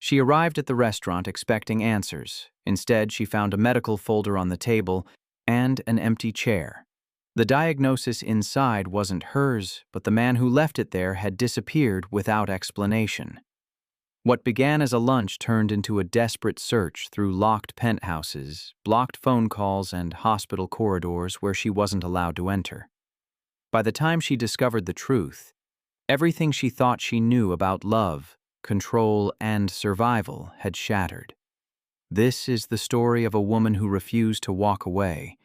She arrived at the restaurant expecting answers. Instead, she found a medical folder on the table and an empty chair. The diagnosis inside wasn't hers, but the man who left it there had disappeared without explanation. What began as a lunch turned into a desperate search through locked penthouses, blocked phone calls, and hospital corridors where she wasn't allowed to enter. By the time she discovered the truth, everything she thought she knew about love, control, and survival had shattered. This is the story of a woman who refused to walk away,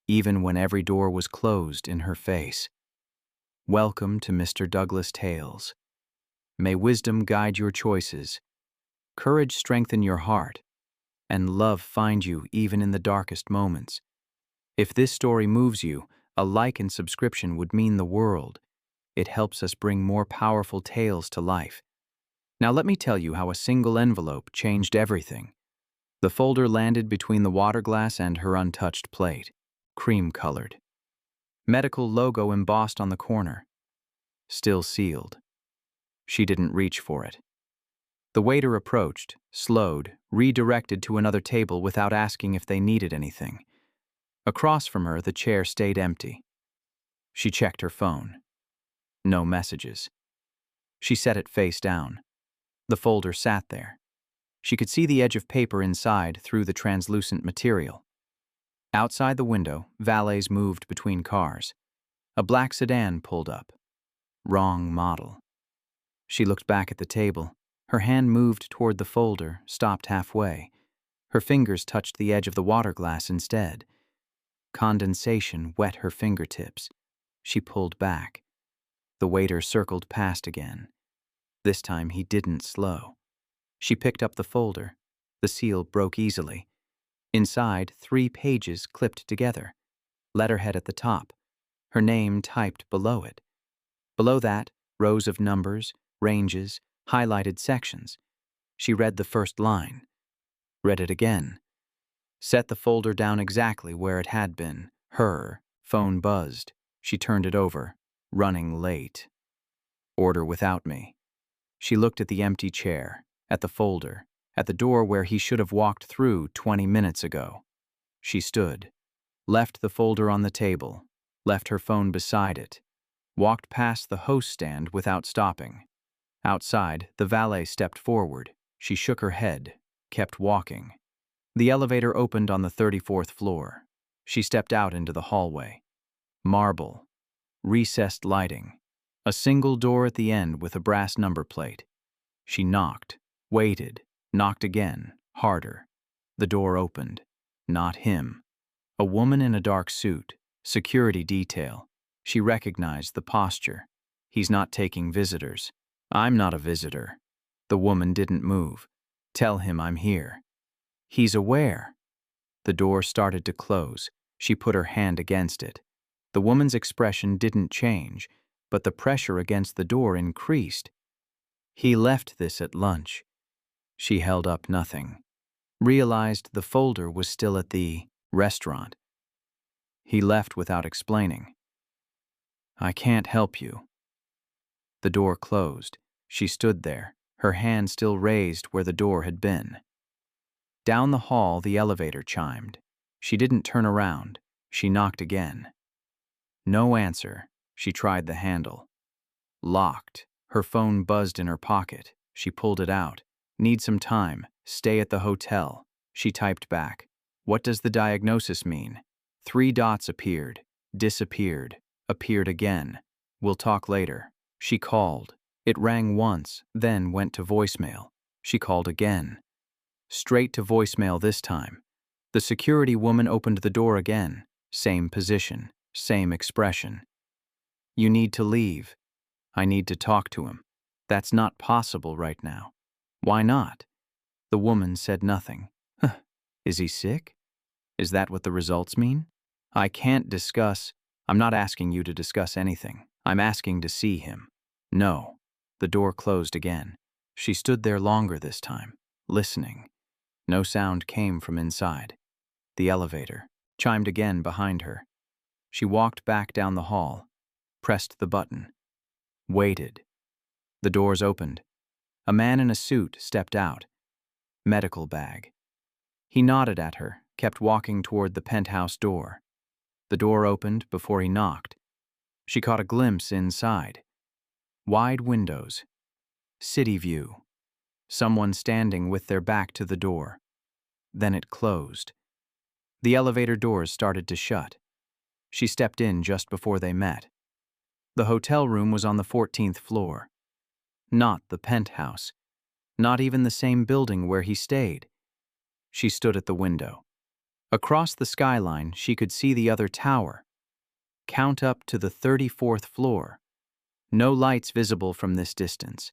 even when every door was closed in her face. Welcome to Mr. Douglas Tales. May wisdom guide your choices, courage strengthen your heart, and love find you even in the darkest moments. If this story moves you, a like and subscription would mean the world. It helps us bring more powerful tales to life. Now let me tell you how a single envelope changed everything. The folder landed between the water glass and her untouched plate, cream-colored. Medical logo embossed on the corner. Still sealed. She didn't reach for it. The waiter approached, slowed, redirected to another table without asking if they needed anything. Across from her, the chair stayed empty. She checked her phone. No messages. She set it face down. The folder sat there. She could see the edge of paper inside through the translucent material. Outside the window, valets moved between cars. A black sedan pulled up. Wrong model. She looked back at the table. Her hand moved toward the folder, stopped halfway. Her fingers touched the edge of the water glass instead. Condensation wet her fingertips. She pulled back. The waiter circled past again. This time he didn't slow. She picked up the folder. The seal broke easily. Inside, 3 pages clipped together. Letterhead at the top. Her name typed below it. Below that, rows of numbers, ranges, highlighted sections. She read the first line. Read it again. Set the folder down exactly where it had been. Her phone buzzed. She turned it over. Running late. Order without me. She looked at the empty chair, at the folder, at the door where he should have walked through 20 minutes ago. She stood, left the folder on the table, left her phone beside it, walked past the host stand without stopping. Outside, the valet stepped forward. She shook her head, kept walking. The elevator opened on the 34th floor. She stepped out into the hallway. Marble, recessed lighting, a single door at the end with a brass number plate. She knocked, waited, knocked again, harder. The door opened. Not him. A woman in a dark suit, security detail. She recognized the posture. He's not taking visitors. I'm not a visitor. The woman didn't move. Tell him I'm here. He's aware. The door started to close. She put her hand against it. The woman's expression didn't change, but the pressure against the door increased. He left this at lunch. She held up nothing. Realized the folder was still at the restaurant. He left without explaining. I can't help you. The door closed. She stood there, her hand still raised where the door had been. Down the hall, the elevator chimed. She didn't turn around. She knocked again. No answer. She tried the handle. Locked. Her phone buzzed in her pocket. She pulled it out. Need some time. Stay at the hotel. She typed back. What does the diagnosis mean? 3 dots appeared. Disappeared. Appeared again. We'll talk later. She called. It rang once, then went to voicemail. She called again. Straight to voicemail this time. The security woman opened the door again. Same position. Same expression. You need to leave. I need to talk to him. That's not possible right now. Why not? The woman said nothing. Huh. Is he sick? Is that what the results mean? I can't discuss. I'm not asking you to discuss anything. I'm asking to see him. No. The door closed again. She stood there longer this time, listening. No sound came from inside. The elevator chimed again behind her. She walked back down the hall, pressed the button, waited. The doors opened. A man in a suit stepped out. medical bag. He nodded at her, kept walking toward the penthouse door. The door opened before he knocked. She caught a glimpse inside. Wide windows. City view. Someone standing with their back to the door. Then it closed. The elevator doors started to shut. She stepped in just before they met. The hotel room was on the 14th floor. Not the penthouse. Not even the same building where he stayed. She stood at the window. Across the skyline, she could see the other tower. Count up to the 34th floor. No lights visible from this distance.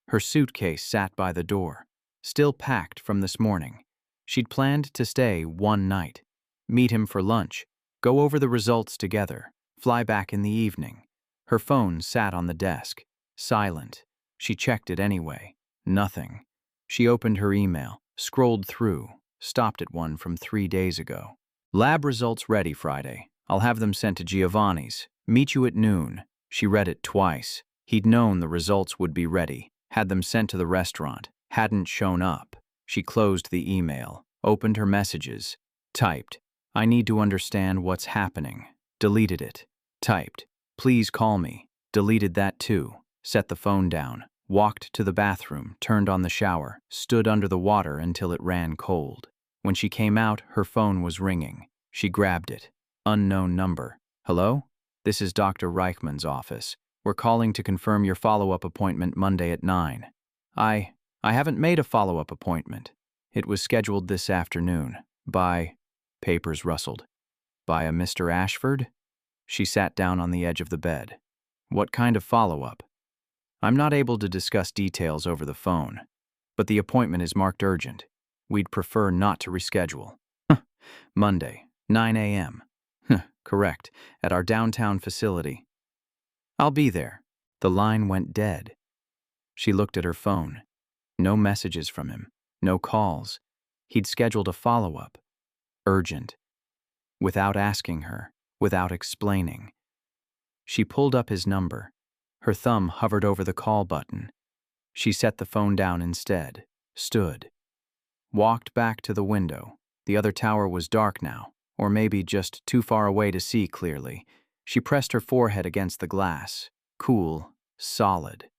Her suitcase sat by the door, still packed from this morning. She'd planned to stay one night, meet him for lunch, go over the results together, fly back in the evening. Her phone sat on the desk, silent. She checked it anyway. Nothing. She opened her email, scrolled through, stopped at one from 3 days ago. Lab results ready Friday. I'll have them sent to Giovanni's. Meet you at noon. She read it twice. He'd known the results would be ready, had them sent to the restaurant, hadn't shown up. She closed the email, opened her messages, typed, I need to understand what's happening. Deleted it. Typed, please call me. Deleted that too. Set the phone down. Walked to the bathroom, turned on the shower, stood under the water until it ran cold. When she came out, her phone was ringing. She grabbed it. Unknown number. Hello? This is Dr. Reichman's office. We're calling to confirm your follow-up appointment Monday at 9. I haven't made a follow-up appointment. It was scheduled this afternoon. By, papers rustled. By a Mr. Ashford? She sat down on the edge of the bed. What kind of follow-up? I'm not able to discuss details over the phone, but the appointment is marked urgent. We'd prefer not to reschedule. Monday, 9 a.m. Correct, at our downtown facility. I'll be there. The line went dead. She looked at her phone. No messages from him, no calls. He'd scheduled a follow-up. Urgent. Without asking her, without explaining. She pulled up his number. Her thumb hovered over the call button. She set the phone down instead, stood. Walked back to the window. The other tower was dark now, or maybe just too far away to see clearly. She pressed her forehead against the glass. Cool, solid.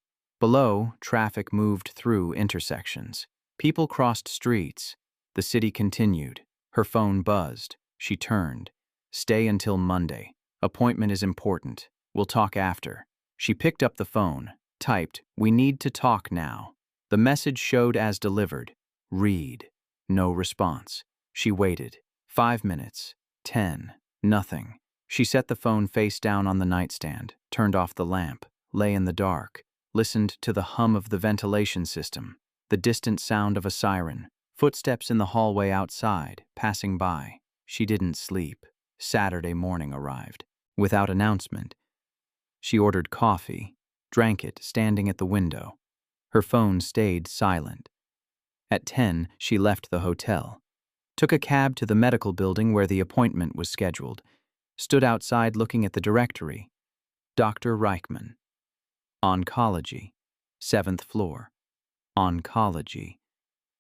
Below, traffic moved through intersections. People crossed streets. The city continued. Her phone buzzed. She turned. Stay until Monday. Appointment is important. We'll talk after. She picked up the phone, typed, we need to talk now. The message showed as delivered. Read. No response. She waited. 5 minutes. 10. Nothing. She set the phone face down on the nightstand, turned off the lamp, lay in the dark, listened to the hum of the ventilation system, the distant sound of a siren, footsteps in the hallway outside, passing by. She didn't sleep. Saturday morning arrived. Without announcement. She ordered coffee, drank it standing at the window. Her phone stayed silent. At 10, she left the hotel, took a cab to the medical building where the appointment was scheduled, stood outside looking at the directory. Dr. Reichman. Oncology. 7th floor. Oncology.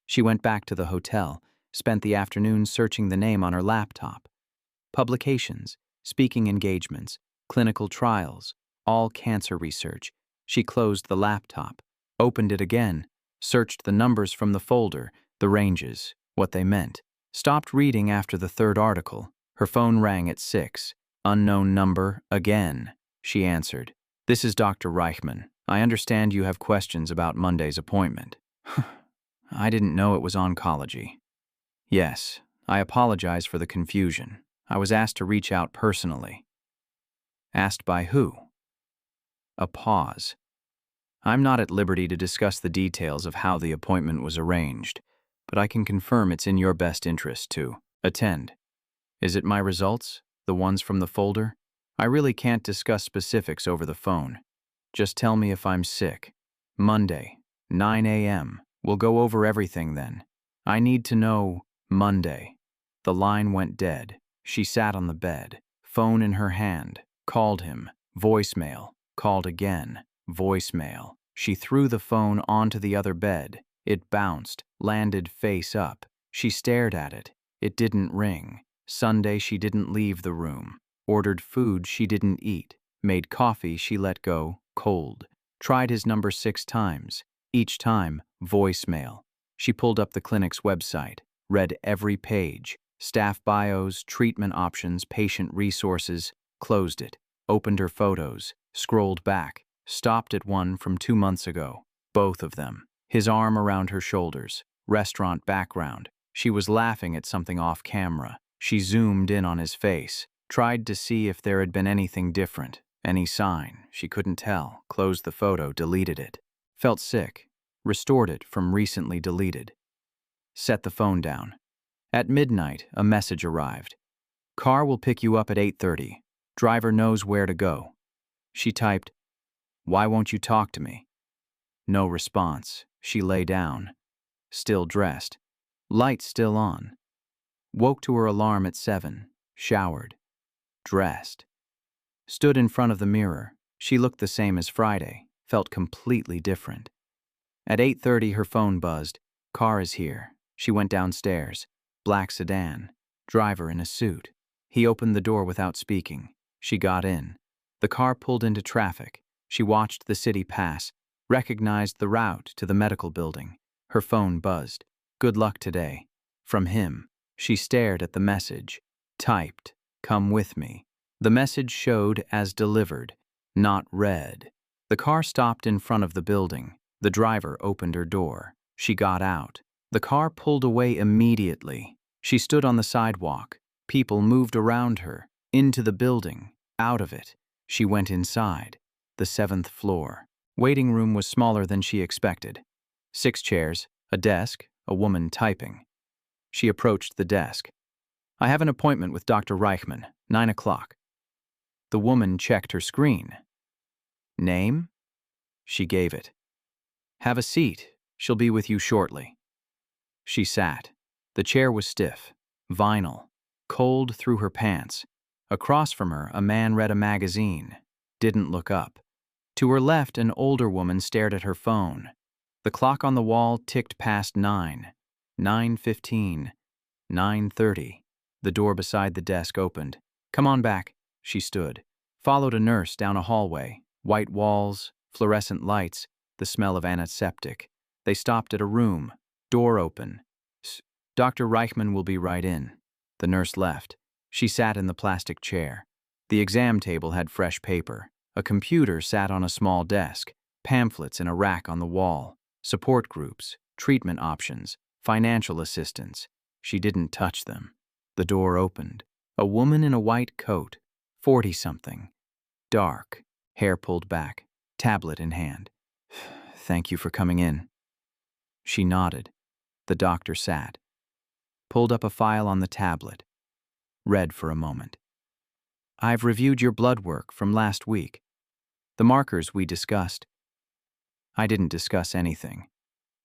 She went back to the hotel, spent the afternoon searching the name on her laptop. Publications, speaking engagements, clinical trials, all cancer research. She closed the laptop, opened it again, searched the numbers from the folder, the ranges, what they meant. Stopped reading after the 3rd article. Her phone rang at 6. Unknown number, again. She answered. This is Dr. Reichman. I understand you have questions about Monday's appointment. I didn't know it was oncology. Yes, I apologize for the confusion. I was asked to reach out personally. Asked by who? A pause. I'm not at liberty to discuss the details of how the appointment was arranged, but I can confirm it's in your best interest to attend. Is it my results, the ones from the folder? I really can't discuss specifics over the phone. Just tell me if I'm sick. Monday, 9 a.m. We'll go over everything then. I need to know Monday. The line went dead. She sat on the bed, phone in her hand, called him, voicemail, called again, voicemail. She threw the phone onto the other bed. It bounced, landed face up. She stared at it. It didn't ring. Sunday she didn't leave the room. Ordered food she didn't eat. Made coffee she let go, cold. Tried his number 6 times. Each time, voicemail. She pulled up the clinic's website, read every page. Staff bios, treatment options, patient resources. Closed it. Opened her photos. Scrolled back. Stopped at one from 2 months ago. Both of them. His arm around her shoulders. Restaurant background. She was laughing at something off camera. She zoomed in on his face. Tried to see if there had been anything different. Any sign. She couldn't tell. Closed the photo, deleted it. Felt sick. Restored it from recently deleted. Set the phone down. At midnight, a message arrived. Car will pick you up at 8:30. Driver knows where to go. She typed, "Why won't you talk to me?" No response. She lay down. Still dressed. Lights still on. Woke to her alarm at 7. Showered. Dressed. Stood in front of the mirror. She looked the same as Friday. Felt completely different. At 8:30 her phone buzzed. Car is here. She went downstairs. Black sedan. Driver in a suit. He opened the door without speaking. She got in. The car pulled into traffic. She watched the city pass. Recognized the route to the medical building. Her phone buzzed. Good luck today. From him. She stared at the message. Typed, "Come with me." The message showed as delivered, not read. The car stopped in front of the building. The driver opened her door. She got out. The car pulled away immediately. She stood on the sidewalk. People moved around her, into the building, out of it. She went inside. The 7th floor. Waiting room was smaller than she expected. 6 chairs, a desk, a woman typing. She approached the desk. "I have an appointment with Dr. Reichman, 9 o'clock. The woman checked her screen. "Name?" She gave it. "Have a seat. She'll be with you shortly." She sat. The chair was stiff, vinyl, cold through her pants. Across from her, a man read a magazine. Didn't look up. To her left, an older woman stared at her phone. The clock on the wall ticked past 9. 9:15. 9:30. The door beside the desk opened. "Come on back." She stood. Followed a nurse down a hallway. White walls, fluorescent lights, the smell of antiseptic. They stopped at a room. Door open. "Dr. Reichman will be right in." The nurse left. She sat in the plastic chair. The exam table had fresh paper. A computer sat on a small desk. Pamphlets in a rack on the wall. Support groups, treatment options, financial assistance. She didn't touch them. The door opened. A woman in a white coat, 40-something. Dark, hair pulled back, tablet in hand. "Thank you for coming in." She nodded. The doctor sat. Pulled up a file on the tablet. Read for a moment. "I've reviewed your blood work from last week. The markers we discussed." "I didn't discuss anything."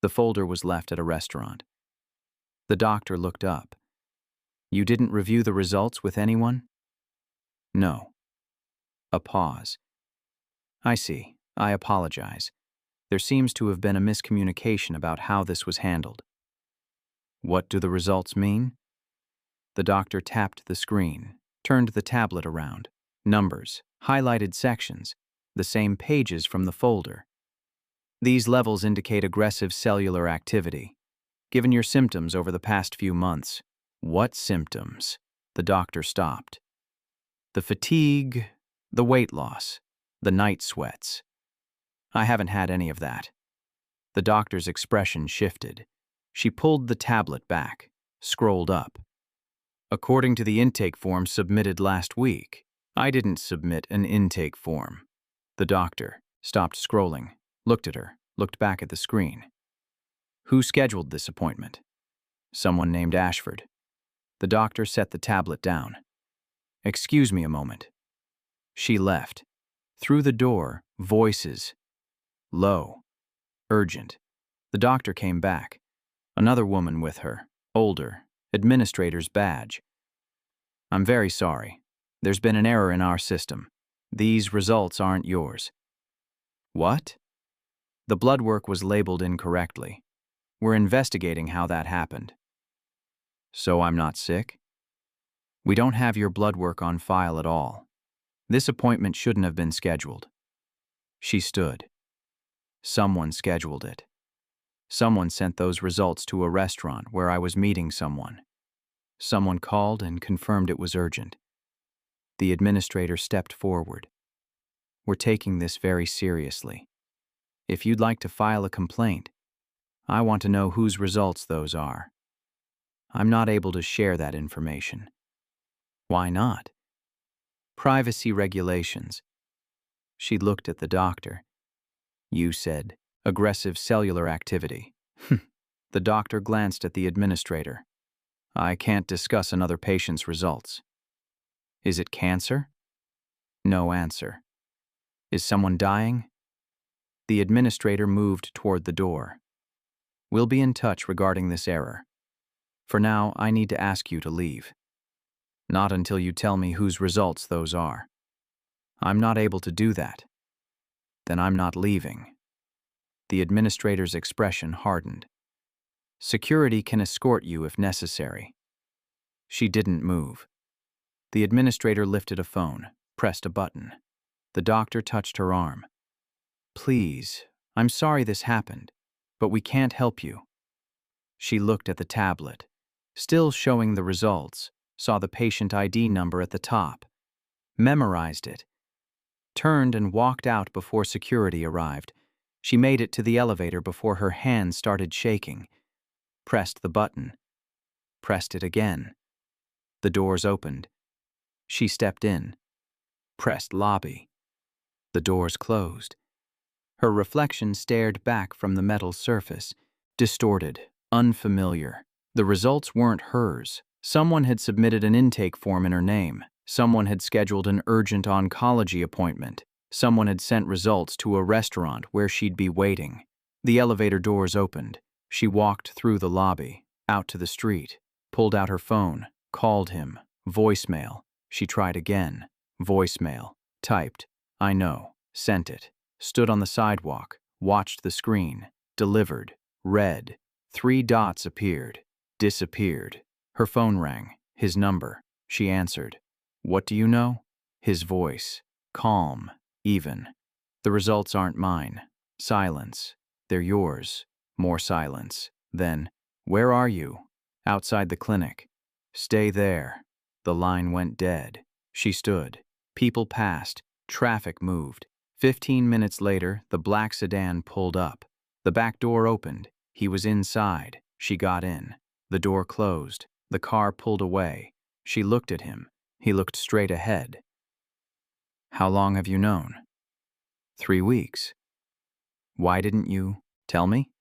The folder was left at a restaurant. The doctor looked up. "You didn't review the results with anyone?" "No." A pause. "I see. I apologize. There seems to have been a miscommunication about how this was handled." "What do the results mean?" The doctor tapped the screen, turned the tablet around. Numbers, highlighted sections, the same pages from the folder. "These levels indicate aggressive cellular activity. Given your symptoms over the past few months." "What symptoms?" The doctor stopped. "The fatigue, the weight loss, the night sweats." "I haven't had any of that." The doctor's expression shifted. She pulled the tablet back, scrolled up. "According to the intake form submitted last week." "I didn't submit an intake form." The doctor stopped scrolling, looked at her, looked back at the screen. "Who scheduled this appointment?" "Someone named Ashford." The doctor set the tablet down. "Excuse me a moment." She left. Through the door, voices. Low. Urgent. The doctor came back. Another woman with her, older, administrator's badge. "I'm very sorry. There's been an error in our system. These results aren't yours." "What?" "The blood work was labeled incorrectly." We're investigating how that happened. So I'm not sick? We don't have your blood work on file at all. This appointment shouldn't have been scheduled. She stood. Someone scheduled it. Someone sent those results to a restaurant where I was meeting someone. Someone called and confirmed it was urgent. The administrator stepped forward. We're taking this very seriously. If you'd like to file a complaint, I want to know whose results those are. I'm not able to share that information. Why not? Privacy regulations. She looked at the doctor. You said, aggressive cellular activity. The doctor glanced at the administrator. I can't discuss another patient's results. Is it cancer? No answer. Is someone dying? The administrator moved toward the door. We'll be in touch regarding this error. For now, I need to ask you to leave. Not until you tell me whose results those are. I'm not able to do that. Then I'm not leaving. The administrator's expression hardened. Security can escort you if necessary. She didn't move. The administrator lifted a phone, pressed a button. The doctor touched her arm. Please, I'm sorry this happened, but we can't help you. She looked at the tablet, still showing the results, saw the patient ID number at the top, memorized it, turned and walked out before security arrived. She made it to the elevator before her hands started shaking, pressed the button, pressed it again. The doors opened. She stepped in, pressed lobby. The doors closed. Her reflection stared back from the metal surface, distorted, unfamiliar. The results weren't hers. Someone had submitted an intake form in her name. Someone had scheduled an urgent oncology appointment. Someone had sent results to a restaurant where she'd be waiting. The elevator doors opened. She walked through the lobby, out to the street, pulled out her phone, called him. Voicemail. She tried again. Voicemail. Typed. I know. Sent it. Stood on the sidewalk, watched the screen. Delivered. Read. 3 dots appeared. Disappeared. Her phone rang. His number. She answered. What do you know? His voice. Calm. Even. The results aren't mine. Silence. They're yours. More silence. Then, where are you? Outside the clinic. Stay there. The line went dead. She stood. People passed. Traffic moved. 15 minutes later, the black sedan pulled up. The back door opened. He was inside. She got in. The door closed. The car pulled away. She looked at him. He looked straight ahead. How long have you known? 3 weeks. Why didn't you tell me?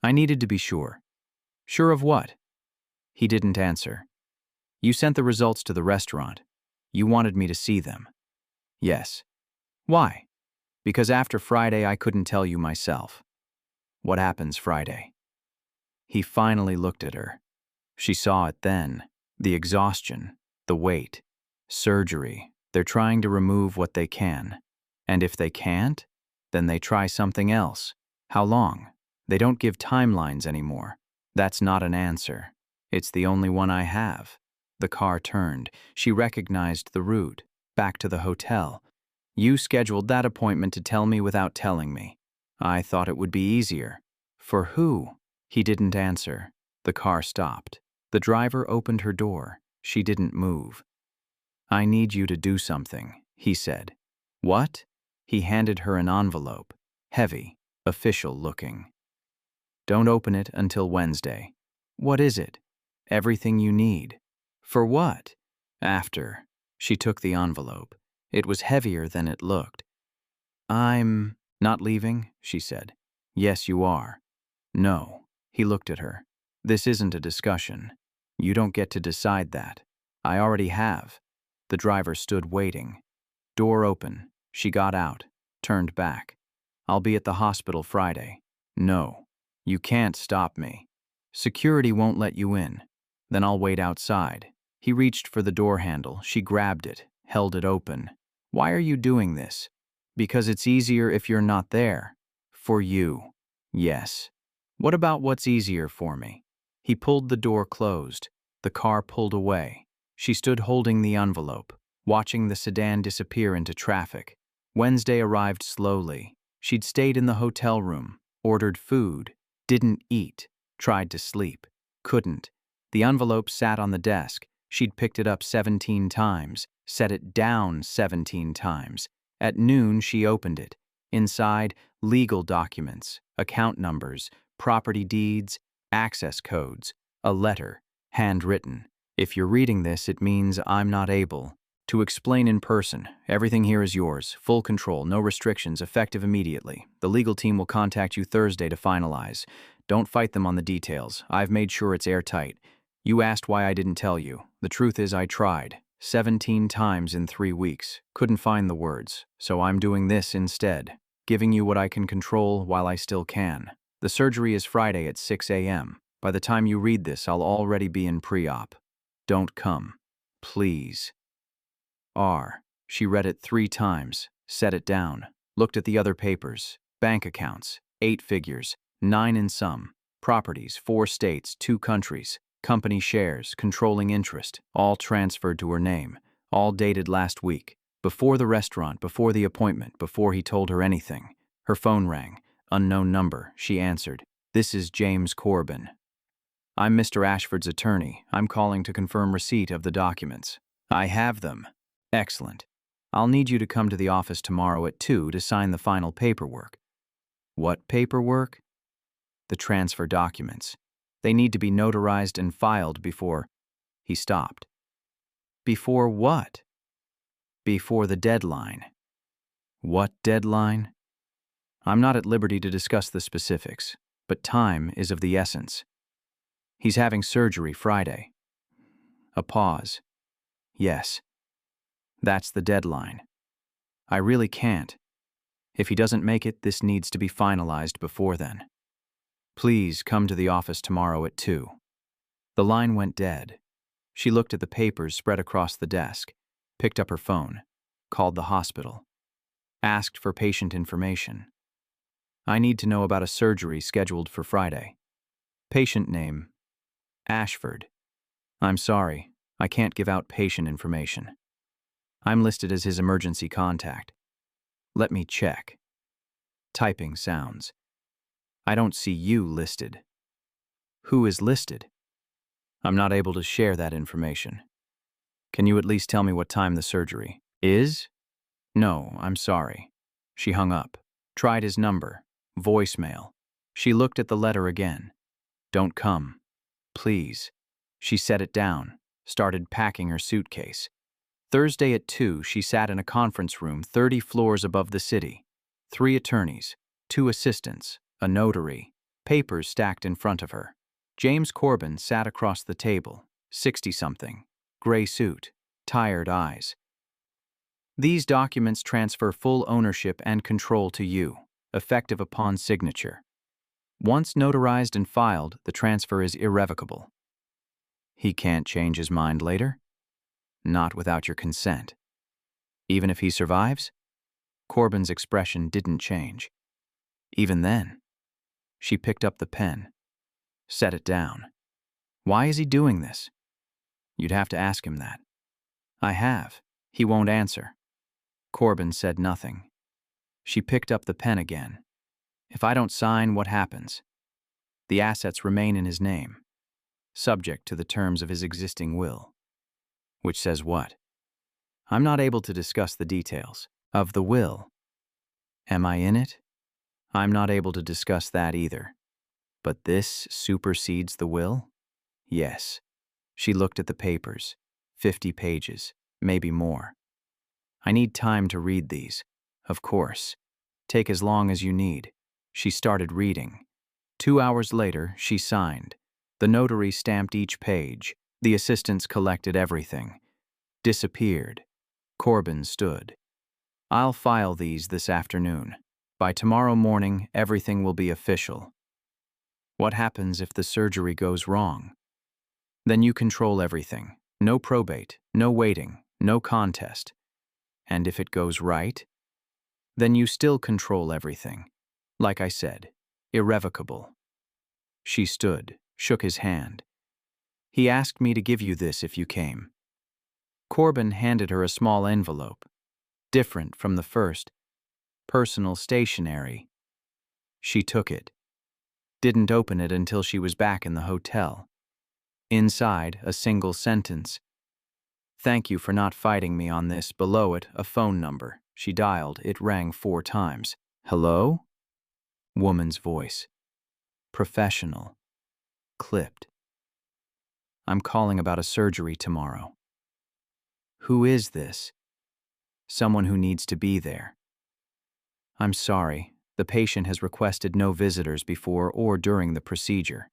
I needed to be sure. Sure of what? He didn't answer. You sent the results to the restaurant. You wanted me to see them. Yes. Why? Because after Friday I couldn't tell you myself. What happens Friday? He finally looked at her. She saw it then. The exhaustion, the weight, surgery. They're trying to remove what they can. And if they can't, then they try something else. How long? They don't give timelines anymore. That's not an answer. It's the only one I have. The car turned. She recognized the route. Back to the hotel. You scheduled that appointment to tell me without telling me. I thought it would be easier. For who? He didn't answer. The car stopped. The driver opened her door. She didn't move. I need you to do something, he said. What? He handed her an envelope. Heavy, official looking. Don't open it until Wednesday. What is it? Everything you need. For what? After. She took the envelope. It was heavier than it looked. I'm not leaving, she said. Yes, you are. No. He looked at her. This isn't a discussion. You don't get to decide that. I already have. The driver stood waiting. Door open. She got out, turned back. I'll be at the hospital Friday. No. You can't stop me. Security won't let you in. Then I'll wait outside. He reached for the door handle. She grabbed it, held it open. Why are you doing this? Because it's easier if you're not there. For you. Yes. What about what's easier for me? He pulled the door closed. The car pulled away. She stood holding the envelope, watching the sedan disappear into traffic. Wednesday arrived slowly. She'd stayed in the hotel room, ordered food, didn't eat, tried to sleep, couldn't. The envelope sat on the desk. She'd picked it up 17 times, set it down 17 times. At noon, she opened it. Inside, legal documents, account numbers, property deeds, access codes, a letter, handwritten. If you're reading this, it means I'm not able to explain in person. Everything here is yours, full control, no restrictions, effective immediately. The legal team will contact you Thursday to finalize. Don't fight them on the details. I've made sure it's airtight. You asked why I didn't tell you. The truth is I tried. 17 times in 3 weeks. Couldn't find the words, so I'm doing this instead. Giving you what I can control while I still can. The surgery is Friday at 6 a.m. By the time you read this, I'll already be in pre-op. Don't come. Please. She read it 3 times, set it down, looked at the other papers, bank accounts, 8 figures, 9 in sum, properties, 4 states, 2 countries, company shares, controlling interest, all transferred to her name, all dated last week, before the restaurant, before the appointment, before he told her anything. Her phone rang, unknown number. She answered. This is James Corbin. I'm Mr. Ashford's attorney. I'm calling to confirm receipt of the documents. I have them. Excellent. I'll need you to come to the office tomorrow at 2 to sign the final paperwork. What paperwork? The transfer documents. They need to be notarized and filed before... He stopped. Before what? Before the deadline. What deadline? I'm not at liberty to discuss the specifics, but time is of the essence. He's having surgery Friday. A pause. Yes. That's the deadline. I really can't. If he doesn't make it, this needs to be finalized before then. Please come to the office tomorrow at 2. The line went dead. She looked at the papers spread across the desk, picked up her phone, called the hospital, asked for patient information. I need to know about a surgery scheduled for Friday. Patient name, Ashford. I'm sorry, I can't give out patient information. I'm listed as his emergency contact. Let me check. Typing sounds. I don't see you listed. Who is listed? I'm not able to share that information. Can you at least tell me what time the surgery is? No, I'm sorry. She hung up. Tried his number. Voicemail. She looked at the letter again. Don't come. Please. She set it down, started packing her suitcase. Thursday at 2, she sat in a conference room 30 floors above the city. 3 attorneys, 2 assistants, a notary, papers stacked in front of her. James Corbin sat across the table, 60-something, gray suit, tired eyes. These documents transfer full ownership and control to you, effective upon signature. Once notarized and filed, the transfer is irrevocable. He can't change his mind later? Not without your consent. Even if he survives? Corbin's expression didn't change. Even then, she picked up the pen, set it down. Why is he doing this? You'd have to ask him that. I have. He won't answer. Corbin said nothing. She picked up the pen again. If I don't sign, what happens? The assets remain in his name, subject to the terms of his existing will. Which says what? I'm not able to discuss the details of the will. Am I in it? I'm not able to discuss that either. But this supersedes the will? Yes. She looked at the papers. 50 pages, maybe more. I need time to read these. Of course. Take as long as you need. She started reading. 2 hours later, she signed. The notary stamped each page. The assistants collected everything. Disappeared. Corbin stood. I'll file these this afternoon. By tomorrow morning, everything will be official. What happens if the surgery goes wrong? Then you control everything. No probate, no waiting, no contest. And if it goes right? Then you still control everything. Like I said, irrevocable. She stood, shook his hand. He asked me to give you this if you came. Corbin handed her a small envelope, different from the first, personal stationery. She took it, didn't open it until she was back in the hotel. Inside, a single sentence. Thank you for not fighting me on this. Below it, a phone number. She dialed. It rang 4 times. Hello? Woman's voice. Professional. Clipped. I'm calling about a surgery tomorrow. Who is this? Someone who needs to be there. I'm sorry. The patient has requested no visitors before or during the procedure.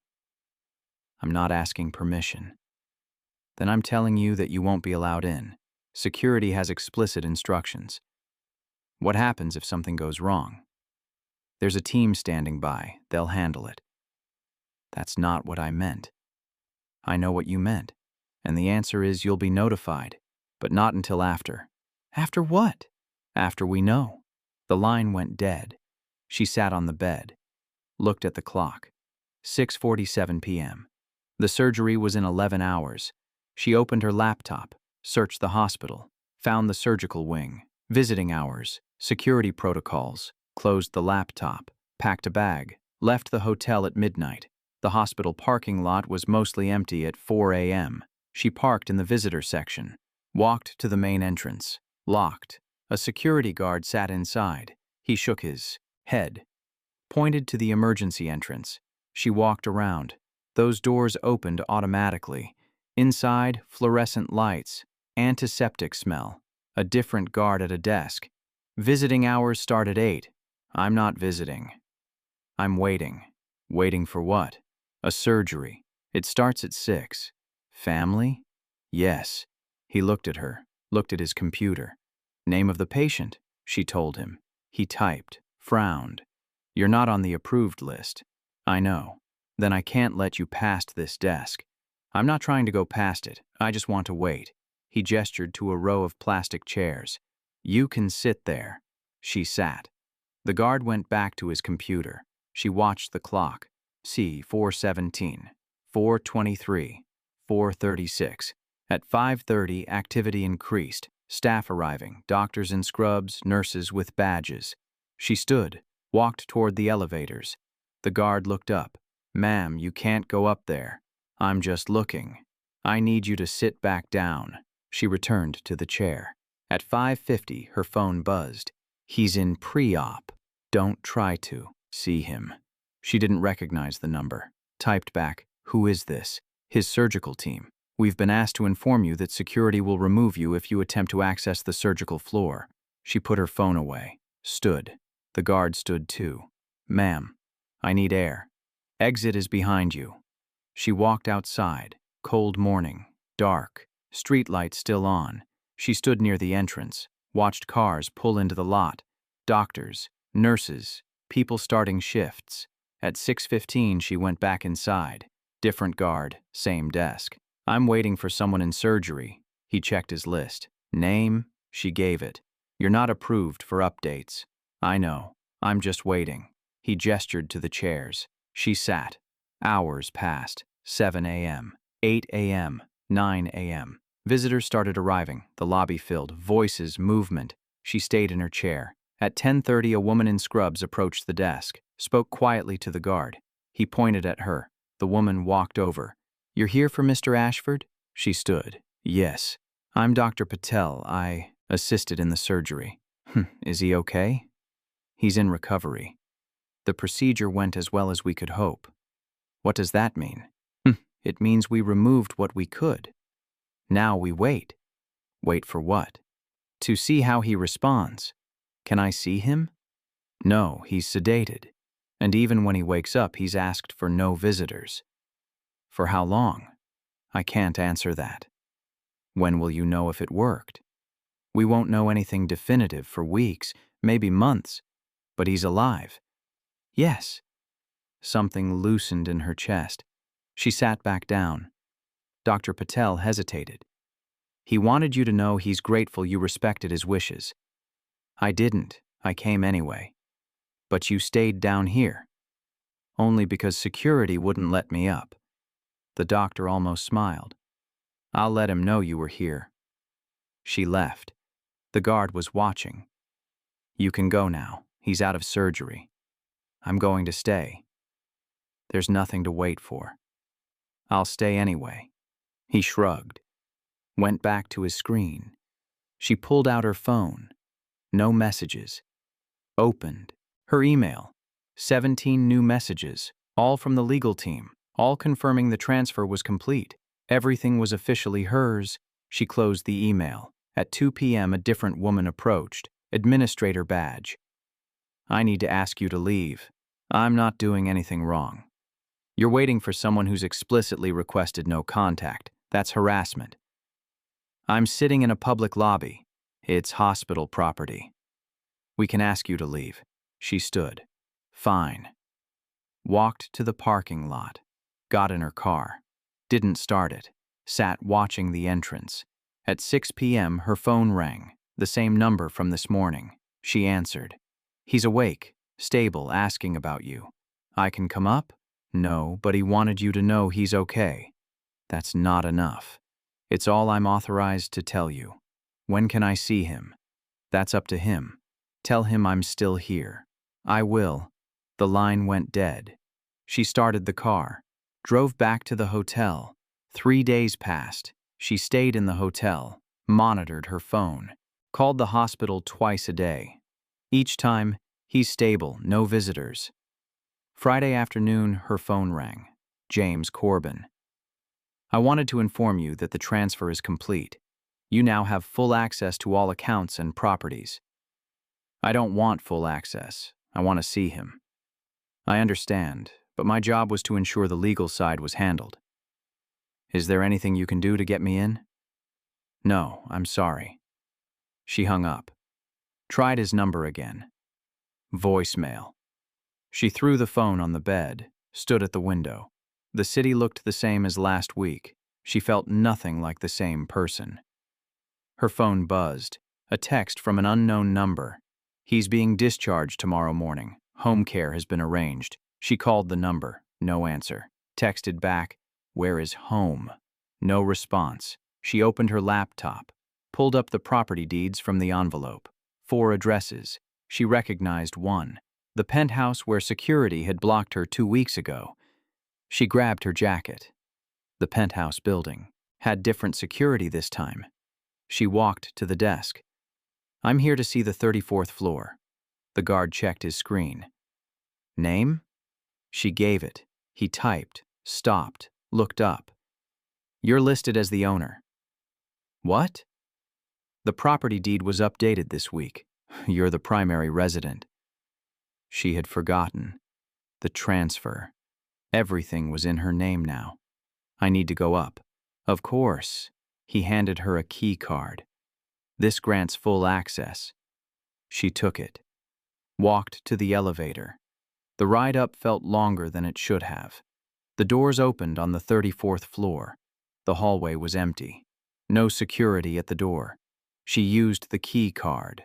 I'm not asking permission. Then I'm telling you that you won't be allowed in. Security has explicit instructions. What happens if something goes wrong? There's a team standing by. They'll handle it. That's not what I meant. I know what you meant, and the answer is you'll be notified, but not until after. After what? After we know. The line went dead. She sat on the bed, looked at the clock. 6:47 p.m. The surgery was in 11 hours. She opened her laptop, searched the hospital, found the surgical wing, visiting hours, security protocols, closed the laptop, packed a bag, left the hotel at midnight. The hospital parking lot was mostly empty at 4 a.m. She parked in the visitor section, walked to the main entrance, locked. A security guard sat inside. He shook his head, pointed to the emergency entrance. She walked around. Those doors opened automatically. Inside, fluorescent lights, antiseptic smell, a different guard at a desk. Visiting hours start at 8. I'm not visiting. I'm waiting. Waiting for what? A surgery. It starts at 6. Family? Yes. He looked at her, looked at his computer. Name of the patient, she told him. He typed, frowned. You're not on the approved list. I know. Then I can't let you past this desk. I'm not trying to go past it. I just want to wait. He gestured to a row of plastic chairs. You can sit there. She sat. The guard went back to his computer. She watched the clock. See, 4:17, 4:23, 4:36. At 5:30, activity increased. Staff arriving, doctors in scrubs, nurses with badges. She stood, walked toward the elevators. The guard looked up. Ma'am, you can't go up there. I'm just looking. I need you to sit back down. She returned to the chair. At 5:50, her phone buzzed. He's in pre-op. Don't try to see him. She didn't recognize the number. Typed back, who is this? His surgical team. We've been asked to inform you that security will remove you if you attempt to access the surgical floor. She put her phone away. Stood. The guard stood too. Ma'am, I need air. Exit is behind you. She walked outside. Cold morning. Dark. Streetlight still on. She stood near the entrance. Watched cars pull into the lot. Doctors, nurses, people starting shifts. At 6:15, she went back inside. Different guard, same desk. I'm waiting for someone in surgery. He checked his list. Name? She gave it. You're not approved for updates. I know. I'm just waiting. He gestured to the chairs. She sat. Hours passed. 7 a.m., 8 a.m., 9 a.m. Visitors started arriving. The lobby filled. Voices, movement. She stayed in her chair. At 10:30, a woman in scrubs approached the desk, spoke quietly to the guard. He pointed at her. The woman walked over. You're here for Mr. Ashford? She stood. Yes. I'm Dr. Patel. I assisted in the surgery. Is he okay? He's in recovery. The procedure went as well as we could hope. What does that mean? It means we removed what we could. Now we wait. Wait for what? To see how he responds. Can I see him? No, he's sedated. And even when he wakes up, he's asked for no visitors. For how long? I can't answer that. When will you know if it worked? We won't know anything definitive for weeks, maybe months. But he's alive. Yes. Something loosened in her chest. She sat back down. Dr. Patel hesitated. He wanted you to know he's grateful you respected his wishes. I didn't. I came anyway. But you stayed down here. only because security wouldn't let me up. The doctor almost smiled. I'll let him know you were here. She left. The guard was watching. You can go now. He's out of surgery. I'm going to stay. There's nothing to wait for. I'll stay anyway. He shrugged, went back to his screen. She pulled out her phone. No messages. Opened her email. 17 new messages, all from the legal team, all confirming the transfer was complete. Everything was officially hers. She closed the email. At 2 p.m., a different woman approached. Administrator badge. I need to ask you to leave. I'm not doing anything wrong. You're waiting for someone who's explicitly requested no contact. That's harassment. I'm sitting in a public lobby. It's hospital property. We can ask you to leave. She stood. Fine. Walked to the parking lot. Got in her car. Didn't start it. Sat watching the entrance. At 6 p.m., her phone rang. The same number from this morning. She answered. He's awake, stable, asking about you. I can come up? No, but he wanted you to know he's okay. That's not enough. It's all I'm authorized to tell you. When can I see him? That's up to him. Tell him I'm still here. I will. The line went dead. She started the car, drove back to the hotel. 3 days passed. She stayed in the hotel, monitored her phone, called the hospital twice a day. Each time, he's stable, no visitors. Friday afternoon, her phone rang. James Corbin. I wanted to inform you that the transfer is complete. You now have full access to all accounts and properties. I don't want full access. I want to see him. I understand, but my job was to ensure the legal side was handled. Is there anything you can do to get me in? No, I'm sorry. She hung up. Tried his number again. Voicemail. She threw the phone on the bed, stood at the window. The city looked the same as last week. She felt nothing like the same person. Her phone buzzed. A text from an unknown number. He's being discharged tomorrow morning. Home care has been arranged. She called the number. No answer. Texted back, where is home? No response. She opened her laptop, pulled up the property deeds from the envelope. 4 addresses. She recognized one. The penthouse where security had blocked her 2 weeks ago. She grabbed her jacket. The penthouse building had different security this time. She walked to the desk. I'm here to see the 34th floor. The guard checked his screen. Name? She gave it. He typed, stopped, looked up. You're listed as the owner. What? The property deed was updated this week. You're the primary resident. She had forgotten. The transfer. Everything was in her name now. I need to go up. Of course. He handed her a key card. This grants full access. She took it. Walked to the elevator. The ride up felt longer than it should have. The doors opened on the 34th floor. The hallway was empty. No security at the door. She used the key card.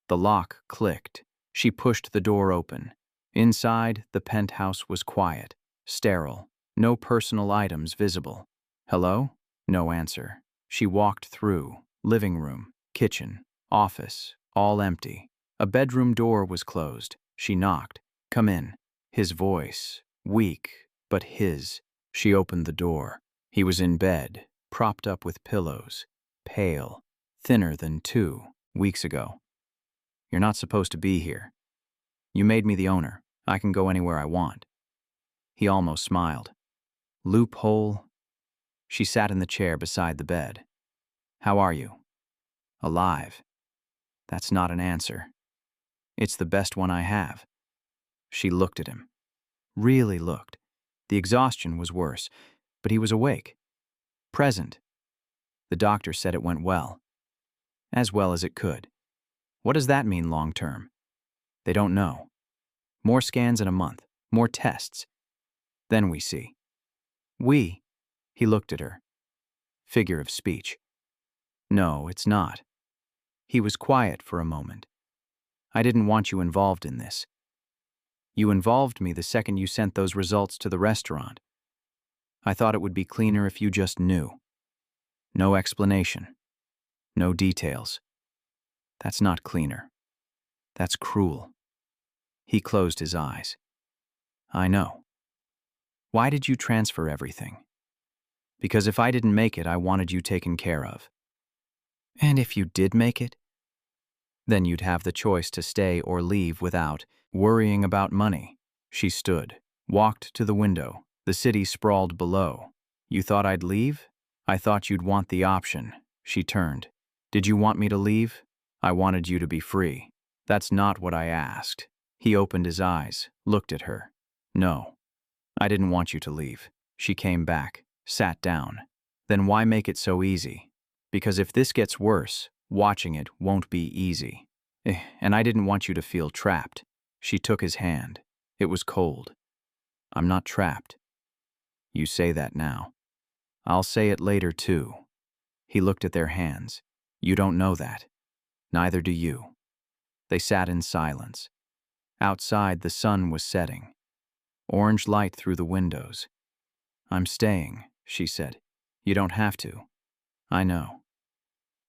The lock clicked. She pushed the door open. Inside, the penthouse was quiet, sterile, no personal items visible. Hello? No answer. She walked through. Living room, kitchen, office, all empty. A bedroom door was closed. She knocked. Come in. His voice, weak, but his. She opened the door. He was in bed, propped up with pillows, pale, thinner than 2 weeks ago. You're not supposed to be here. You made me the owner. I can go anywhere I want. He almost smiled. Loophole. She sat in the chair beside the bed. How are you? Alive. That's not an answer. It's the best one I have. She looked at him. Really looked. The exhaustion was worse, but he was awake. Present. The doctor said it went well. As well as it could. What does that mean long term? They don't know. More scans in a month. More tests. Then we see. We? He looked at her. Figure of speech. No, it's not. He was quiet for a moment. I didn't want you involved in this. You involved me the second you sent those results to the restaurant. I thought it would be cleaner if you just knew. No explanation. No details. That's not cleaner. That's cruel." He closed his eyes. "I know. Why did you transfer everything? Because if I didn't make it, I wanted you taken care of. And if you did make it, then you'd have the choice to stay or leave without worrying about money." She stood, walked to the window. The city sprawled below. "You thought I'd leave? I thought you'd want the option." She turned. "Did you want me to leave? I wanted you to be free. That's not what I asked." He opened his eyes, looked at her. "No, I didn't want you to leave." She came back, sat down. "Then why make it so easy? Because if this gets worse, watching it won't be easy. And I didn't want you to feel trapped." She took his hand. It was cold. "I'm not trapped. You say that now. I'll say it later, too." He looked at their hands. "You don't know that. Neither do you." They sat in silence. Outside, the sun was setting. Orange light through the windows. "I'm staying," she said. "You don't have to. I know.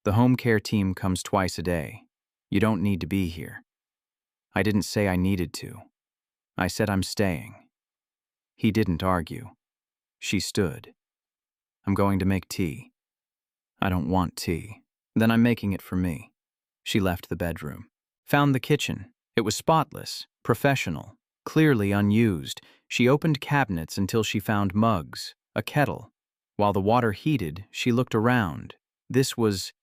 The home care team comes twice a day. You don't need to be here." "I didn't say I needed to. I said I'm staying." He didn't argue. She stood. "I'm going to make tea." "I don't want tea." "Then I'm making it for me." She left the bedroom. Found the kitchen. It was spotless, professional, clearly unused. She opened cabinets until she found mugs, a kettle. While the water heated, she looked around. This was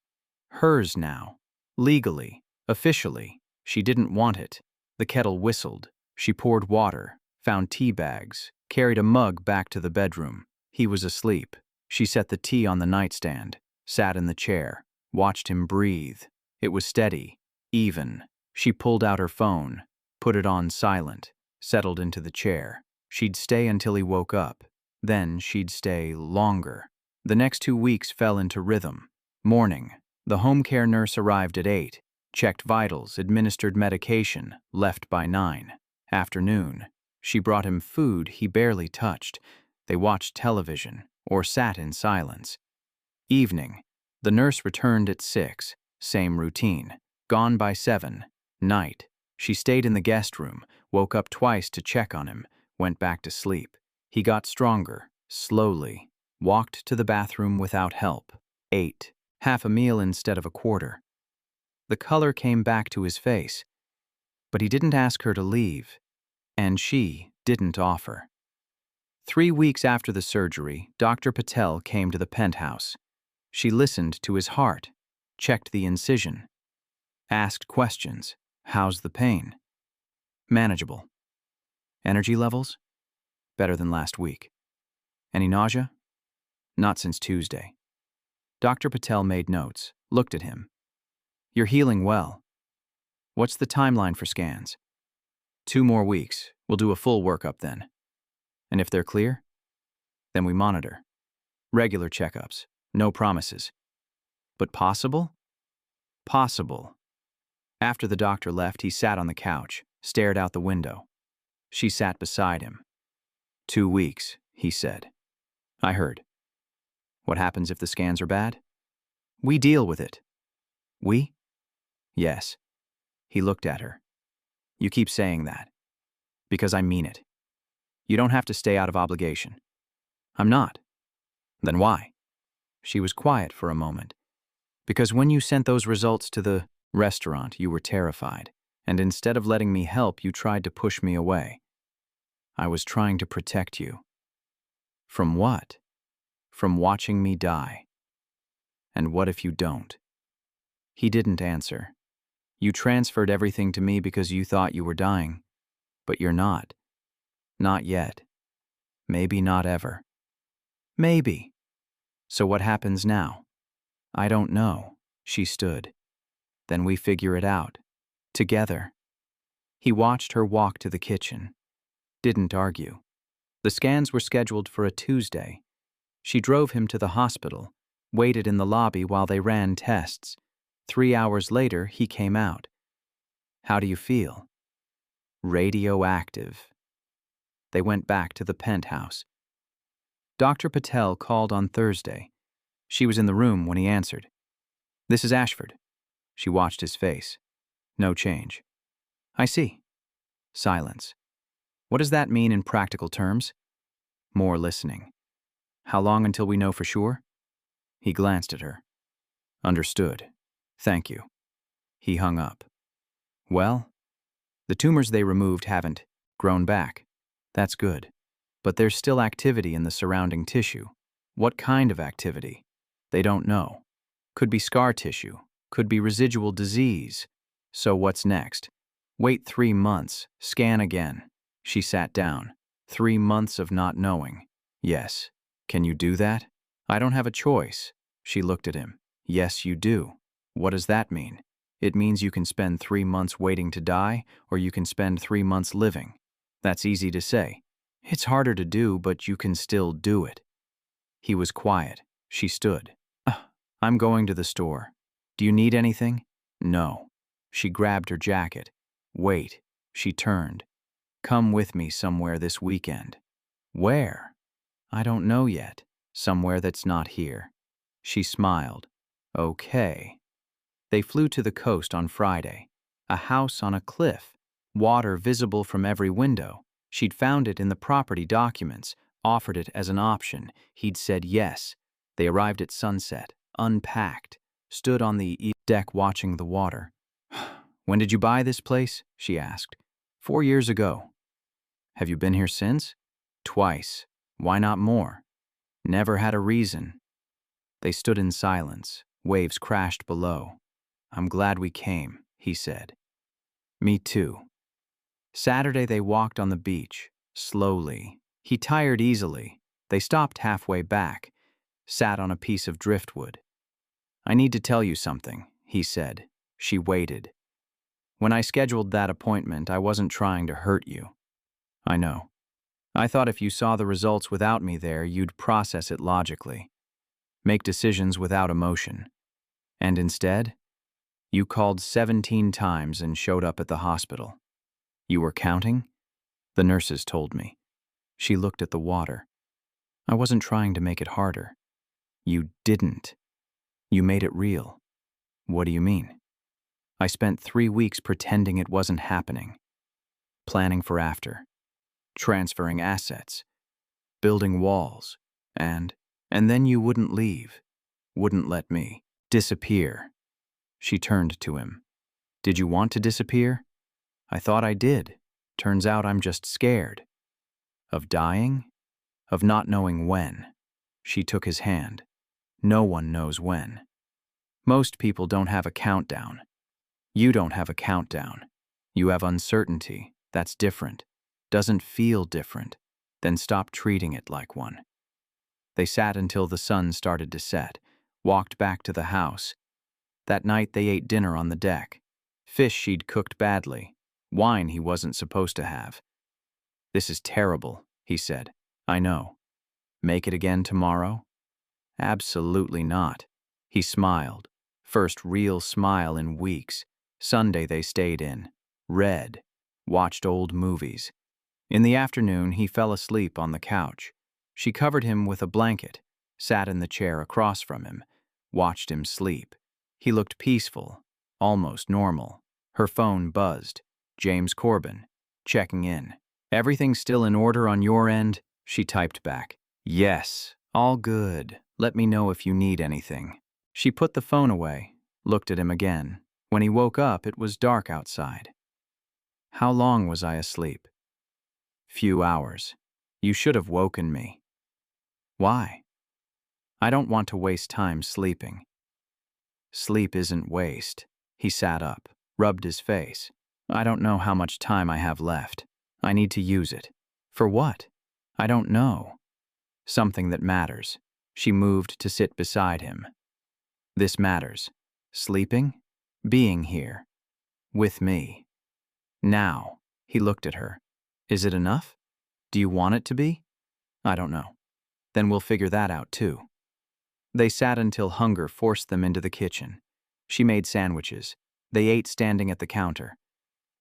hers now, legally, officially. She didn't want it. The kettle whistled. She poured water, found tea bags, carried a mug back to the bedroom. He was asleep. She set the tea on the nightstand, sat in the chair, watched him breathe. It was steady, even. She pulled out her phone, put it on silent, settled into the chair. She'd stay until he woke up. Then she'd stay longer. The next 2 weeks fell into rhythm. Morning. The home care nurse arrived at 8, checked vitals, administered medication, left by 9. Afternoon. She brought him food he barely touched. They watched television or sat in silence. Evening. The nurse returned at 6, same routine. Gone by 7. Night. She stayed in the guest room, woke up twice to check on him, went back to sleep. He got stronger, slowly. Walked to the bathroom without help. Ate. Half a meal instead of a quarter. The color came back to his face. But he didn't ask her to leave. And she didn't offer. 3 weeks after the surgery, Dr. Patel came to the penthouse. She listened to his heart, checked the incision, asked questions. "How's the pain?" "Manageable." "Energy levels?" "Better than last week." "Any nausea?" "Not since Tuesday." Dr. Patel made notes, looked at him. "You're healing well. What's the timeline for scans?" 2 more weeks. We'll do a full workup then. And if they're clear? Then we monitor. Regular checkups. No promises. But possible? Possible. After the doctor left, he sat on the couch, stared out the window. She sat beside him. 2 weeks, he said. "I heard. What happens if the scans are bad?" "We deal with it." "We?" "Yes." He looked at her. "You keep saying that. Because I mean it. You don't have to stay out of obligation." "I'm not." "Then why?" She was quiet for a moment. "Because when you sent those results to the restaurant, you were terrified. And instead of letting me help, you tried to push me away. I was trying to protect you." "From what?" "From watching me die." "And what if you don't?" He didn't answer. "You transferred everything to me because you thought you were dying. But you're not. Not yet. Maybe not ever." "Maybe." "So what happens now?" "I don't know." She stood. "Then we figure it out. Together." He watched her walk to the kitchen. Didn't argue. The scans were scheduled for a Tuesday. She drove him to the hospital, waited in the lobby while they ran tests. 3 hours later, he came out. "How do you feel?" Radioactive. They went back to the penthouse. Dr. Patel called on Thursday. She was in the room when he answered. "This is Ashford." She watched his face. No change. "I see." Silence. "What does that mean in practical terms?" More listening. "How long until we know for sure?" He glanced at her. "Understood. Thank you." He hung up. "Well, the tumors they removed haven't grown back. That's good. But there's still activity in the surrounding tissue. What kind of activity? They don't know. Could be scar tissue. Could be residual disease. So what's next? Wait 3 months. Scan again." She sat down. 3 months of not knowing. Yes. Can you do that? "I don't have a choice." She looked at him. "Yes, you do." "What does that mean?" "It means you can spend 3 months waiting to die, or you can spend 3 months living." "That's easy to say." "It's harder to do, but you can still do it." He was quiet. She stood. "I'm going to the store. Do you need anything?" "No." She grabbed her jacket. "Wait." She turned. "Come with me somewhere this weekend." "Where?" "I don't know yet. Somewhere that's not here." She smiled. "Okay." They flew to the coast on Friday. A house on a cliff. Water visible from every window. She'd found it in the property documents, offered it as an option. He'd said yes. They arrived at sunset, unpacked, stood on the deck watching the water. "When did you buy this place?" she asked. 4 years ago." "Have you been here since?" "Twice. Why not more?" "Never had a reason." They stood in silence. Waves crashed below. "I'm glad we came," he said. "Me too." Saturday they walked on the beach, slowly. He tired easily. They stopped halfway back, sat on a piece of driftwood. "I need to tell you something," he said. She waited. "When I scheduled that appointment, I wasn't trying to hurt you." "I know. I thought if you saw the results without me there, you'd process it logically, make decisions without emotion. And instead, you called 17 times and showed up at the hospital. You were counting?" "The nurses told me." She looked at the water. "I wasn't trying to make it harder." "You didn't. You made it real." "What do you mean?" "I spent 3 weeks pretending it wasn't happening. Planning for after. Transferring assets. Building walls. And then you wouldn't leave. Wouldn't let me disappear." She turned to him. "Did you want to disappear?" "I thought I did. Turns out I'm just scared." "Of dying? Of not knowing when?" She took his hand. "No one knows when. Most people don't have a countdown. You don't have a countdown. You have uncertainty. That's different. Doesn't feel different. Then stop treating it like one." They sat until the sun started to set, walked back to the house. That night they ate dinner on the deck. Fish she'd cooked badly. Wine he wasn't supposed to have. "This is terrible," he said. "I know. Make it again tomorrow?" "Absolutely not." He smiled. First real smile in weeks. Sunday they stayed in. Read. Watched old movies. In the afternoon he fell asleep on the couch. She covered him with a blanket, sat in the chair across from him, watched him sleep. He looked peaceful, almost normal. Her phone buzzed. James Corbin. Checking in. "Everything still in order on your end?" She typed back. "Yes, all good. Let me know if you need anything." She put the phone away, looked at him again. When he woke up, it was dark outside. "How long was I asleep?" "Few hours. You should have woken me." "Why?" "I don't want to waste time sleeping." "Sleep isn't waste." He sat up, rubbed his face. "I don't know how much time I have left. I need to use it." "For what?" "I don't know. Something that matters." She moved to sit beside him. "This matters. Sleeping? Being here. With me. Now." He looked at her. "Is it enough? Do you want it to be?" "I don't know." "Then we'll figure that out too." They sat until hunger forced them into the kitchen. She made sandwiches. They ate standing at the counter.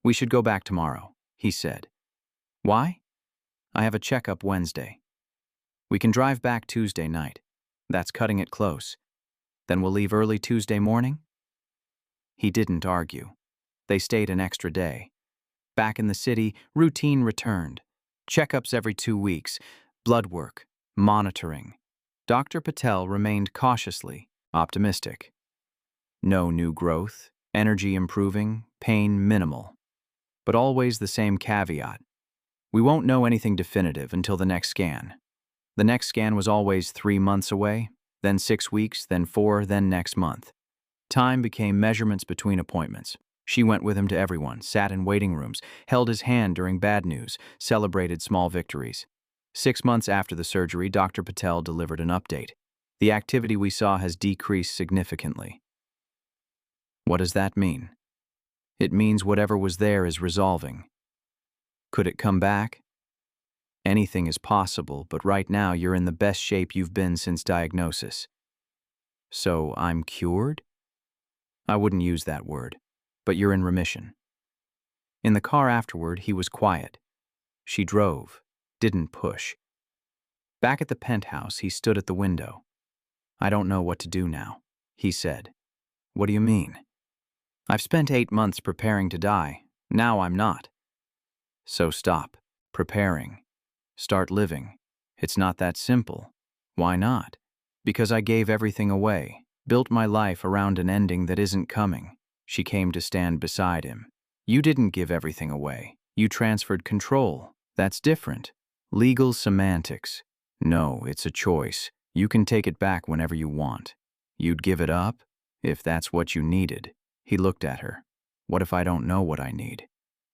"We should go back tomorrow," he he said. Why? I have a checkup Wednesday. We can drive back Tuesday night. That's cutting it close. Then we'll leave early Tuesday morning? He didn't argue. They stayed an extra day. Back in the city, routine returned. Checkups every 2 weeks, blood work, monitoring. Dr. Patel remained cautiously optimistic. No new growth, energy improving, pain minimal. But always the same caveat. We won't know anything definitive until the next scan. The next scan was always 3 months away, then 6 weeks, then 4, then next month. Time became measurements between appointments. She went with him to everyone, sat in waiting rooms, held his hand during bad news, celebrated small victories. 6 months after the surgery, Dr. Patel delivered an update. The activity we saw has decreased significantly. What does that mean? It means whatever was there is resolving. Could it come back? Anything is possible, but right now you're in the best shape you've been since diagnosis. So I'm cured? I wouldn't use that word, but you're in remission. In the car afterward, he was quiet. She drove, didn't push. Back at the penthouse, he stood at the window. I don't know what to do now, he said. What do you mean? I've spent 8 months preparing to die. Now I'm not. So stop preparing. Start living. It's not that simple. Why not? Because I gave everything away, built my life around an ending that isn't coming. She came to stand beside him. You didn't give everything away. You transferred control. That's different. Legal semantics. No, it's a choice. You can take it back whenever you want. You'd give it up? If that's what you needed. He looked at her. What if I don't know what I need?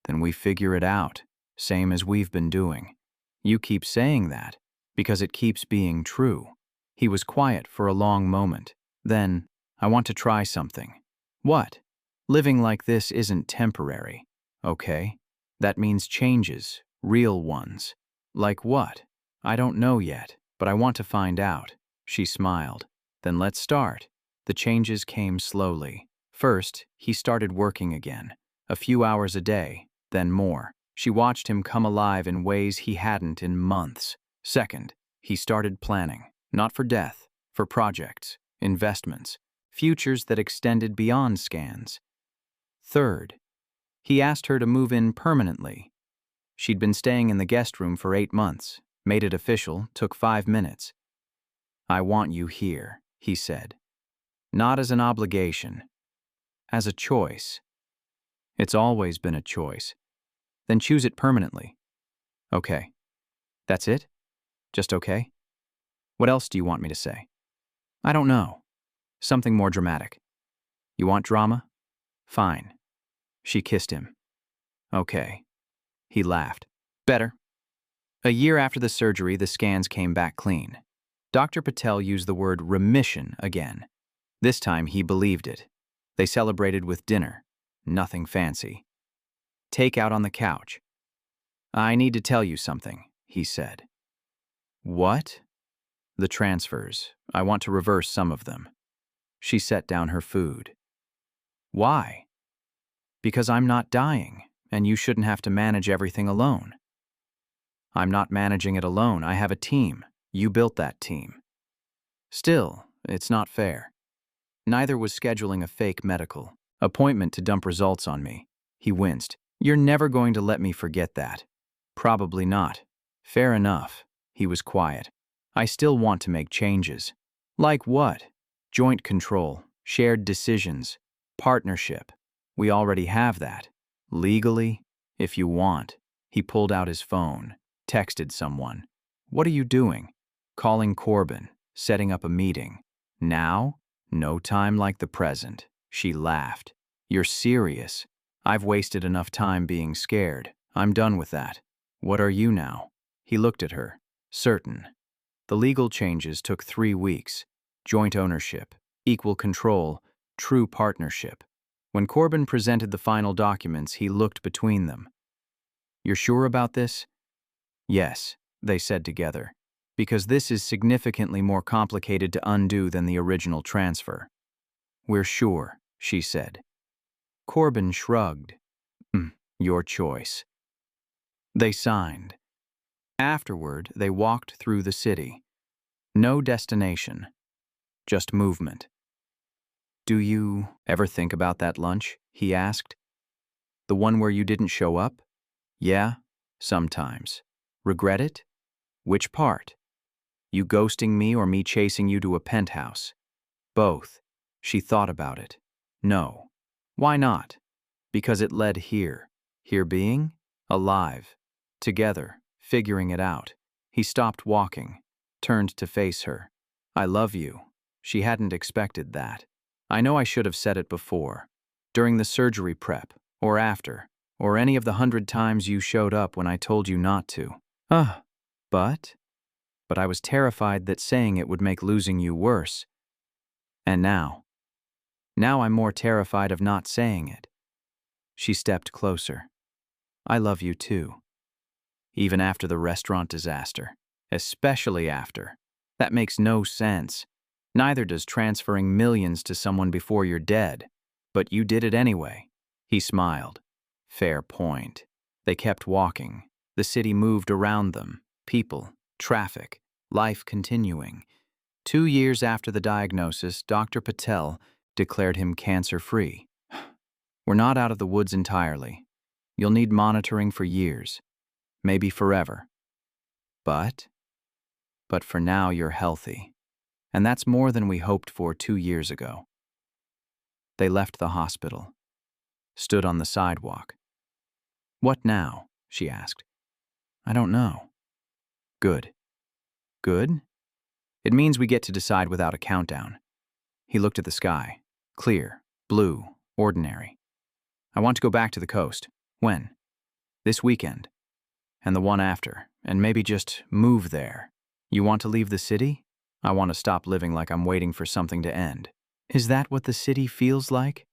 Then we figure it out, same as we've been doing. You keep saying that, because it keeps being true. He was quiet for a long moment. Then, I want to try something. What? Living like this isn't temporary, okay? That means changes, real ones. Like what? I don't know yet, but I want to find out. She smiled. Then let's start. The changes came slowly. First, he started working again. A few hours a day, then more. She watched him come alive in ways he hadn't in months. Second, he started planning, not for death, for projects, investments, futures that extended beyond scans. Third, he asked her to move in permanently. She'd been staying in the guest room for 8 months, made it official, took 5 minutes. I want you here, he said. Not as an obligation, as a choice. It's always been a choice. Then choose it permanently. Okay. That's it? Just okay? What else do you want me to say? I don't know. Something more dramatic. You want drama? Fine. She kissed him. Okay. He laughed. Better. A year after the surgery, the scans came back clean. Dr. Patel used the word remission again. This time he believed it. They celebrated with dinner. Nothing fancy. Take out on the couch. I need to tell you something, he said. What? The transfers. I want to reverse some of them. She set down her food. Why? Because I'm not dying, and you shouldn't have to manage everything alone. I'm not managing it alone. I have a team. You built that team. Still, it's not fair. Neither was scheduling a fake medical appointment to dump results on me. He winced. You're never going to let me forget that. Probably not. Fair enough. He was quiet. I still want to make changes. Like what? Joint control, shared decisions, partnership. We already have that. Legally, if you want. He pulled out his phone, texted someone. What are you doing? Calling Corbin, setting up a meeting. Now? No time like the present. She laughed. You're serious? I've wasted enough time being scared. I'm done with that. What are you now? He looked at her. Certain. The legal changes took 3 weeks. Joint ownership, equal control, true partnership. When Corbin presented the final documents, he looked between them. You're sure about this? Yes, they said together. Because this is significantly more complicated to undo than the original transfer. We're sure, she said. Corbin shrugged. Your choice. They signed. Afterward, they walked through the city. No destination, just movement. "Do you ever think about that lunch?" he asked. "The one where you didn't show up?" "Yeah, sometimes." "Regret it?" "Which part? You ghosting me or me chasing you to a penthouse?" "Both." She thought about it. "No." "Why not?" "Because it led here." Here being? Alive. Together, figuring it out. He stopped walking, turned to face her. "I love you." She hadn't expected that. "I know I should have said it before. During the surgery prep, or after, or any of the 100 times you showed up when I told you not to." "Ugh. But I was terrified that saying it would make losing you worse. And now I'm more terrified of not saying it." She stepped closer. "I love you too. Even after the restaurant disaster. Especially after. That makes no sense. Neither does transferring millions to someone before you're dead. But you did it anyway." He smiled. "Fair point." They kept walking. The city moved around them. People, traffic, life continuing. 2 years after the diagnosis, Dr. Patel declared him cancer-free. "We're not out of the woods entirely. You'll need monitoring for years, maybe forever. But for now you're healthy. And that's more than we hoped for 2 years ago." They left the hospital, stood on the sidewalk. "What now?" she asked. "I don't know." "Good." "Good? It means we get to decide without a countdown." He looked at the sky. Clear, blue, ordinary. "I want to go back to the coast." "When?" "This weekend. And the one after. And maybe just move there." "You want to leave the city?" "I want to stop living like I'm waiting for something to end." "Is that what the city feels like?"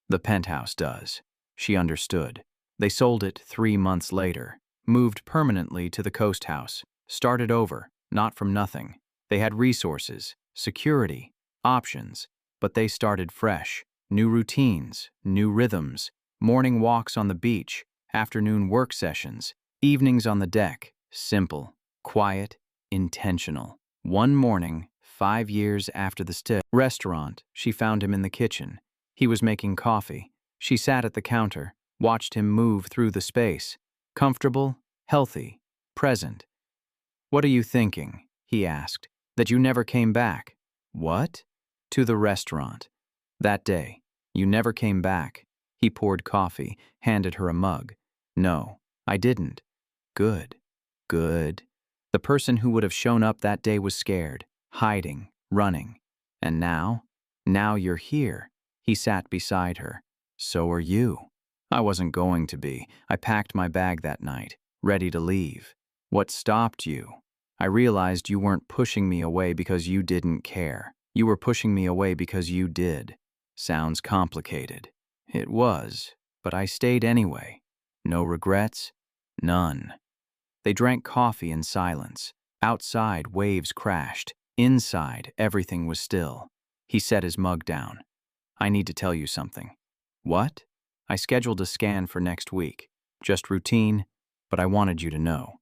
"The penthouse does." She understood. They sold it 3 months later, moved permanently to the coast house, started over, not from nothing. They had resources, security, options, but they started fresh. New routines, new rhythms, morning walks on the beach, afternoon work sessions, evenings on the deck. Simple, quiet, intentional. One morning, 5 years after the restaurant, she found him in the kitchen. He was making coffee. She sat at the counter, watched him move through the space. Comfortable, healthy, present. "What are you thinking?" he asked. "That you never came back." "What?" "To the restaurant. That day. You never came back." He poured coffee, handed her a mug. "No, I didn't." "Good. Good." The person who would have shown up that day was scared, hiding, running. "And now? Now you're here." He sat beside her. "So are you." "I wasn't going to be. I packed my bag that night, ready to leave." "What stopped you?" "I realized you weren't pushing me away because you didn't care. You were pushing me away because you did." "Sounds complicated." "It was, but I stayed anyway." "No regrets?" "None." They drank coffee in silence. Outside, waves crashed. Inside, everything was still. He set his mug down. "I need to tell you something." "What?" "I scheduled a scan for next week. Just routine, but I wanted you to know."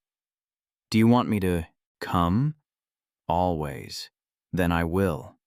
"Do you want me to come?" "Always." "Then I will."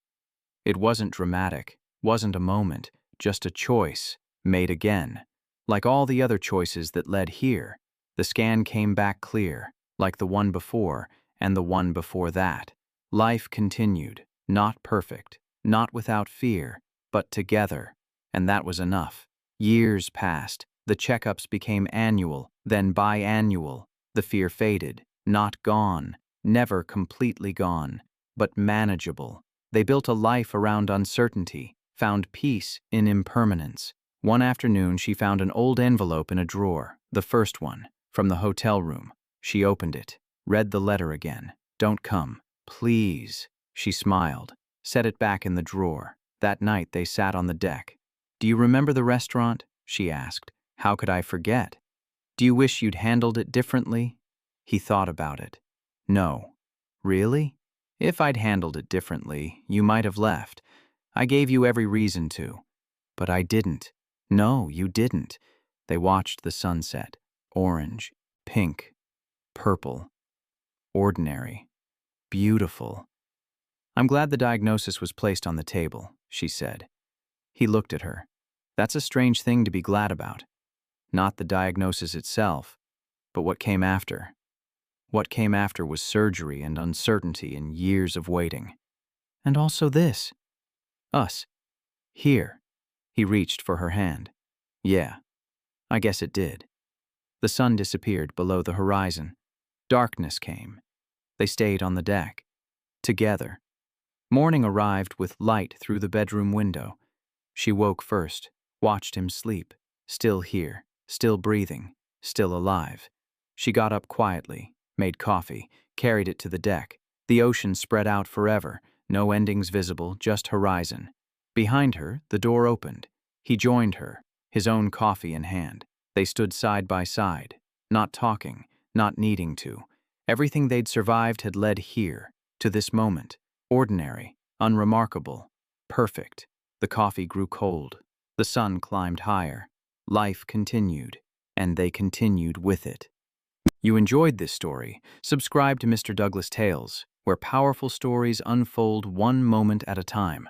It wasn't dramatic, wasn't a moment, just a choice, made again. Like all the other choices that led here, the scan came back clear, like the one before and the one before that. Life continued, not perfect, not without fear, but together, and that was enough. Years passed, the checkups became annual, then biannual. The fear faded, not gone, never completely gone, but manageable. They built a life around uncertainty, found peace in impermanence. One afternoon, she found an old envelope in a drawer, the first one, from the hotel room. She opened it, read the letter again. "Don't come, please." She smiled, set it back in the drawer. That night, they sat on the deck. "Do you remember the restaurant?" she asked. "How could I forget?" "Do you wish you'd handled it differently?" He thought about it. "No." "Really?" "If I'd handled it differently, you might have left. I gave you every reason to." "But I didn't." "No, you didn't." They watched the sunset. Orange, Pink, purple, ordinary, beautiful. I'm glad the diagnosis was placed on the table, she said. He looked at her. That's a strange thing to be glad about. Not the diagnosis itself, but what came after. What came after was surgery and uncertainty and years of waiting. And also this. Us. Here. He reached for her hand. Yeah, I guess it did. The sun disappeared below the horizon. Darkness came. They stayed on the deck. Together. Morning arrived with light through the bedroom window. She woke first, watched him sleep, still here, still breathing, still alive. She got up quietly, made coffee, carried it to the deck. The ocean spread out forever, no endings visible, just horizon. Behind her, the door opened. He joined her, his own coffee in hand. They stood side by side, not talking, not needing to. Everything they'd survived had led here, to this moment. Ordinary, unremarkable, perfect. The coffee grew cold. The sun climbed higher. Life continued, and they continued with it. You enjoyed this story? Subscribe to Mr. Douglas Tales, where powerful stories unfold one moment at a time.